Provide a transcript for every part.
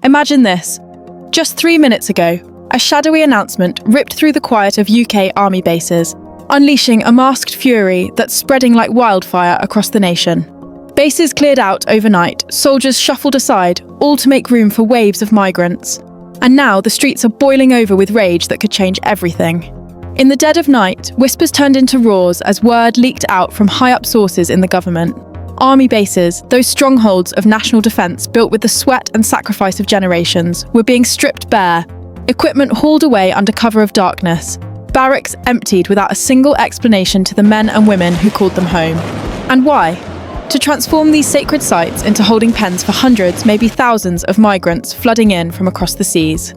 Imagine this. Just 3 minutes ago, a shadowy announcement ripped through the quiet of UK army bases, unleashing a masked fury that's spreading like wildfire across the nation. Bases cleared out overnight, soldiers shuffled aside, all to make room for waves of migrants. And now the streets are boiling over with rage that could change everything. In the dead of night, whispers turned into roars as word leaked out from high-up sources in the government. Army bases, those strongholds of national defence built with the sweat and sacrifice of generations, were being stripped bare, equipment hauled away under cover of darkness, barracks emptied without a single explanation to the men and women who called them home. And why? To transform these sacred sites into holding pens for hundreds, maybe thousands of migrants flooding in from across the seas.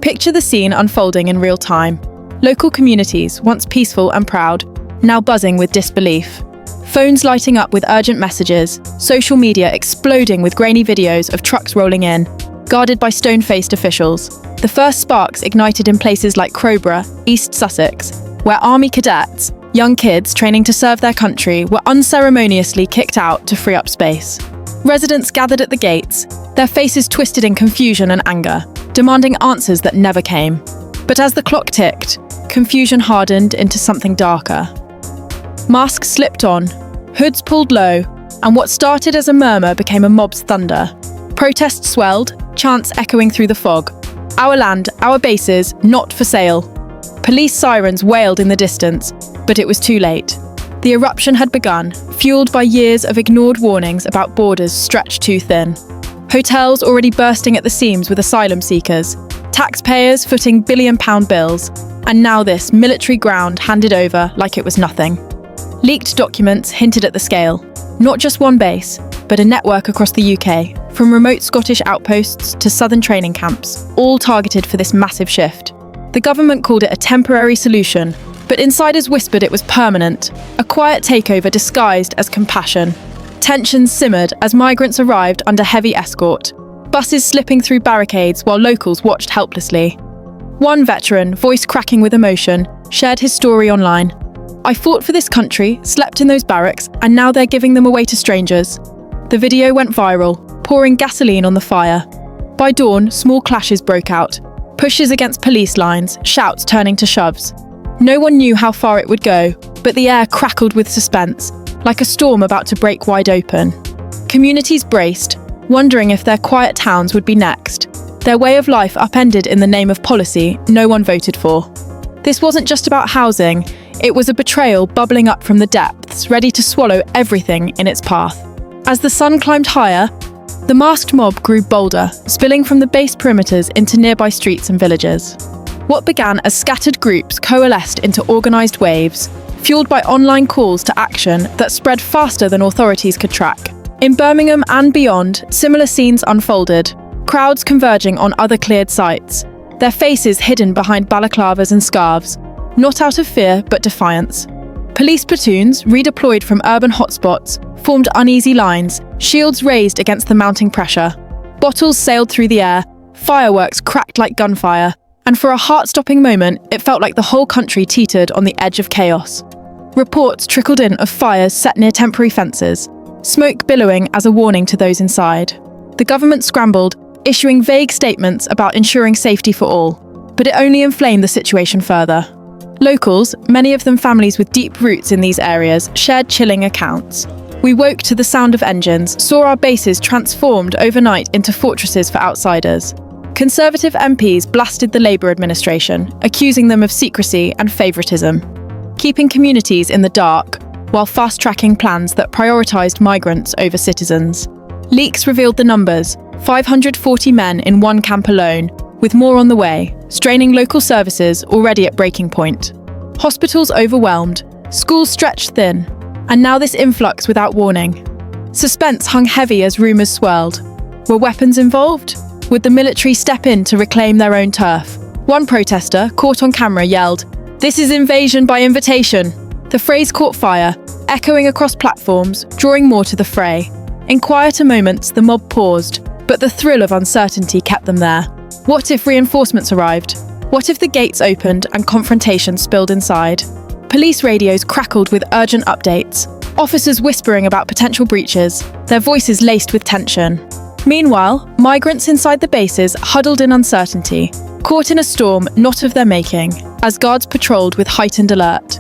Picture the scene unfolding in real time. Local communities, once peaceful and proud, now buzzing with disbelief. Phones lighting up with urgent messages, social media exploding with grainy videos of trucks rolling in, guarded by stone-faced officials. The first sparks ignited in places like Crowborough, East Sussex, where army cadets, young kids training to serve their country, were unceremoniously kicked out to free up space. Residents gathered at the gates, their faces twisted in confusion and anger, demanding answers that never came. But as the clock ticked, confusion hardened into something darker. Masks slipped on, hoods pulled low, and what started as a murmur became a mob's thunder. Protests swelled, chants echoing through the fog. Our land, our bases, not for sale. Police sirens wailed in the distance, but it was too late. The eruption had begun, fueled by years of ignored warnings about borders stretched too thin. Hotels already bursting at the seams with asylum seekers, taxpayers footing billion-pound bills, and now this military ground handed over like it was nothing. Leaked documents hinted at the scale. Not just one base, but a network across the UK, from remote Scottish outposts to southern training camps, all targeted for this massive shift. The government called it a temporary solution, but insiders whispered it was permanent, a quiet takeover disguised as compassion. Tensions simmered as migrants arrived under heavy escort, buses slipping through barricades while locals watched helplessly. One veteran, voice cracking with emotion, shared his story online. "I fought for this country, slept in those barracks, and now they're giving them away to strangers." The video went viral, pouring gasoline on the fire. By dawn, small clashes broke out. Pushes against police lines, shouts turning to shoves. No one knew how far it would go, but the air crackled with suspense, like a storm about to break wide open. Communities braced, wondering if their quiet towns would be next. Their way of life upended in the name of policy no one voted for. This wasn't just about housing, it was a betrayal bubbling up from the depths, ready to swallow everything in its path. As the sun climbed higher, the masked mob grew bolder, spilling from the base perimeters into nearby streets and villages. What began as scattered groups coalesced into organised waves, fueled by online calls to action that spread faster than authorities could track. In Birmingham and beyond, similar scenes unfolded, crowds converging on other cleared sites, their faces hidden behind balaclavas and scarves, not out of fear but defiance. Police platoons, redeployed from urban hotspots, formed uneasy lines, shields raised against the mounting pressure. Bottles sailed through the air, fireworks cracked like gunfire, and for a heart-stopping moment, it felt like the whole country teetered on the edge of chaos. Reports trickled in of fires set near temporary fences, smoke billowing as a warning to those inside. The government scrambled, issuing vague statements about ensuring safety for all, but it only inflamed the situation further. Locals, many of them families with deep roots in these areas, shared chilling accounts. We woke to the sound of engines, saw our bases transformed overnight into fortresses for outsiders. Conservative MPs blasted the Labour administration, accusing them of secrecy and favouritism, keeping communities in the dark, while fast-tracking plans that prioritised migrants over citizens. Leaks revealed the numbers: 540 men in one camp alone, with more on the way, straining local services already at breaking point. Hospitals overwhelmed, schools stretched thin, and now this influx without warning. Suspense hung heavy as rumours swirled. Were weapons involved? Would the military step in to reclaim their own turf? One protester, caught on camera, yelled, "This is invasion by invitation." The phrase caught fire, echoing across platforms, drawing more to the fray. In quieter moments, the mob paused, but the thrill of uncertainty kept them there. What if reinforcements arrived? What if the gates opened and confrontation spilled inside? Police radios crackled with urgent updates, officers whispering about potential breaches, their voices laced with tension. Meanwhile, migrants inside the bases huddled in uncertainty, caught in a storm not of their making, as guards patrolled with heightened alert.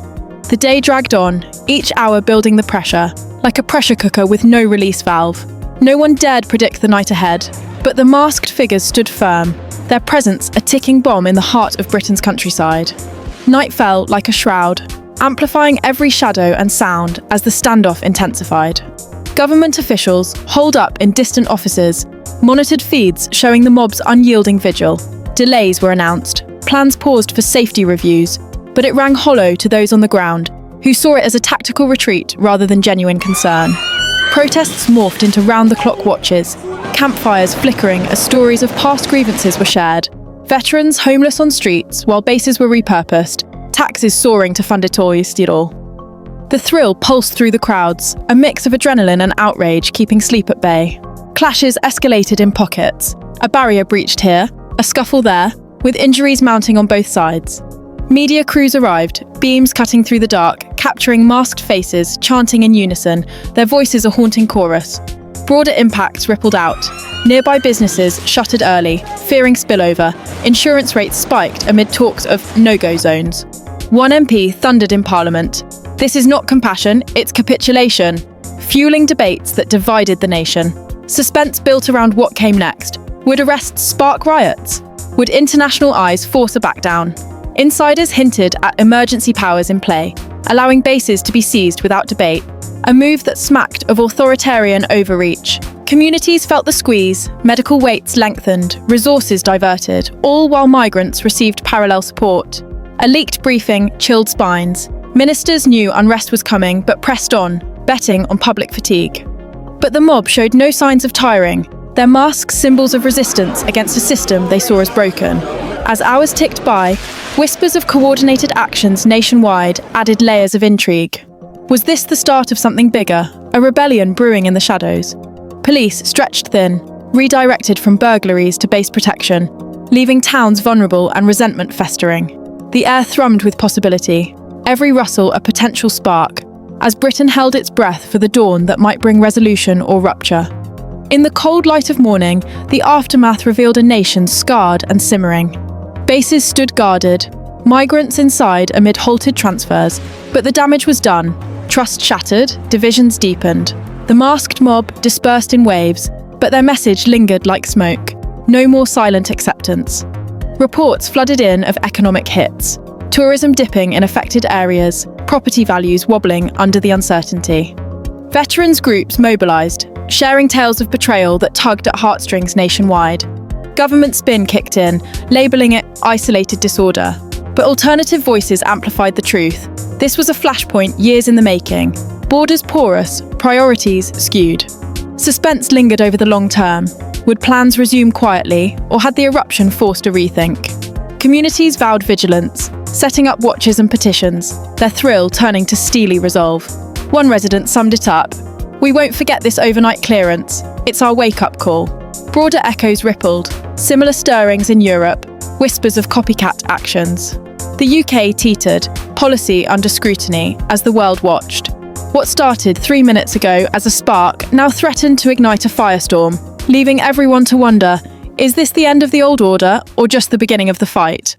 The day dragged on, each hour building the pressure, like a pressure cooker with no release valve. No one dared predict the night ahead, but the masked figures stood firm, their presence a ticking bomb in the heart of Britain's countryside. Night fell like a shroud, amplifying every shadow and sound as the standoff intensified. Government officials, holed up in distant offices, monitored feeds showing the mob's unyielding vigil. Delays were announced, plans paused for safety reviews, but it rang hollow to those on the ground, who saw it as a tactical retreat rather than genuine concern. Protests morphed into round-the-clock watches, campfires flickering as stories of past grievances were shared, veterans homeless on streets while bases were repurposed, taxes soaring to fund it all. The thrill pulsed through the crowds, a mix of adrenaline and outrage keeping sleep at bay. Clashes escalated in pockets, a barrier breached here, a scuffle there, with injuries mounting on both sides. Media crews arrived, beams cutting through the dark, capturing masked faces, chanting in unison, their voices a haunting chorus. Broader impacts rippled out. Nearby businesses shuttered early, fearing spillover. Insurance rates spiked amid talks of no-go zones. One MP thundered in Parliament, "This is not compassion, it's capitulation," fueling debates that divided the nation. Suspense built around what came next. Would arrests spark riots? Would international eyes force a backdown? Insiders hinted at emergency powers in play, allowing bases to be seized without debate, a move that smacked of authoritarian overreach. Communities felt the squeeze, medical waits lengthened, resources diverted, all while migrants received parallel support. A leaked briefing chilled spines. Ministers knew unrest was coming but pressed on, betting on public fatigue. But the mob showed no signs of tiring, their masks symbols of resistance against a system they saw as broken. As hours ticked by, whispers of coordinated actions nationwide added layers of intrigue. Was this the start of something bigger, a rebellion brewing in the shadows? Police stretched thin, redirected from burglaries to base protection, leaving towns vulnerable and resentment festering. The air thrummed with possibility, every rustle a potential spark, as Britain held its breath for the dawn that might bring resolution or rupture. In the cold light of morning, the aftermath revealed a nation scarred and simmering. Bases stood guarded, migrants inside amid halted transfers, but the damage was done. Trust shattered, divisions deepened. The masked mob dispersed in waves, but their message lingered like smoke. No more silent acceptance. Reports flooded in of economic hits, tourism dipping in affected areas, property values wobbling under the uncertainty. Veterans groups mobilised, sharing tales of betrayal that tugged at heartstrings nationwide. Government spin kicked in, labelling it isolated disorder. But alternative voices amplified the truth. This was a flashpoint years in the making. Borders porous, priorities skewed. Suspense lingered over the long term. Would plans resume quietly, or had the eruption forced a rethink? Communities vowed vigilance, setting up watches and petitions, their thrill turning to steely resolve. One resident summed it up, "We won't forget this overnight clearance. It's our wake-up call." Broader echoes rippled, similar stirrings in Europe, whispers of copycat actions. The UK teetered, policy under scrutiny, as the world watched. What started 3 minutes ago as a spark now threatened to ignite a firestorm, leaving everyone to wonder, is this the end of the old order or just the beginning of the fight?